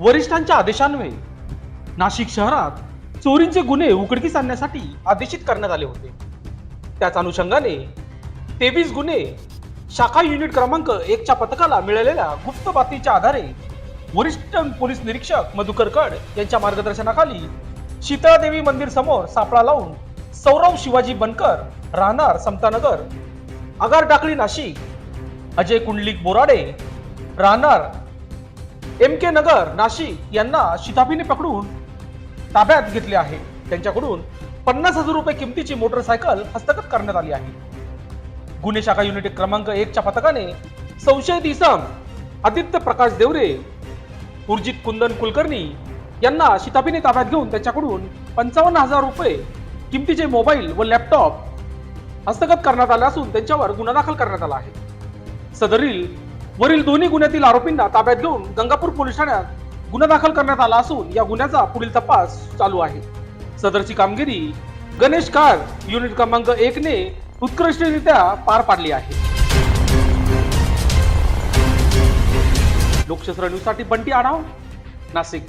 वरिष्ठांच्या आदेशान्वये नाशिक शहरात चोरींचे गुन्हे उघडकीस आणण्यासाठी आदेशित करण्यात आले होते। त्याच अनुषंगाने 23 गुन्हे शाखा युनिट क्रमांक 1 च्या पथकाला मिळालेल्या गुप्त बातमीच्या आधारे वरिष्ठ पोलीस निरीक्षक मधुकर कड यांच्या मार्गदर्शनाखाली शीतळादेवी मंदिर समोर सापळा लावून सौरव शिवाजी बनकर राहणार समतानगर आगार टाकळी नाशिक, अजय कुंडलिक बोराडे राहणार MK नगर नाशिक यांना शिताफीने पकडून ताब्यात घेतले आहे। त्यांच्याकडून 50,000 रुपये किमतीची मोटरसायकल हस्तगत करण्यात आली आहे। गुन्हे शाखा युनिट क्रमांक 1 च्या पथकाने संशयित इसम आदित्य प्रकाश देवरे उर्जित कुंदन कुलकर्णी यांना शिताफीने ताब्यात घेऊन त्यांच्याकडून 55,000 रुपये किमतीचे मोबाईल व लॅपटॉप हस्तगत करण्यात आले असून त्यांच्यावर गुन्हा दाखल करण्यात आला आहे। वरील दोन्ही गुन्ह्यातील आरोपींना ताब्यात घेऊन गंगापूर पोलीस ठाण्यात गुन्हा दाखल करण्यात आला असून या गुन्ह्याचा पुढील तपास चालू आहे। सदरची कामगिरी गणेश कार युनिट क्रमांक 1 ने उत्कृष्टरित्या पार पाडली आहे। लोकशास्त्र न्यूज साठी बंटी आढाव, नाशिक।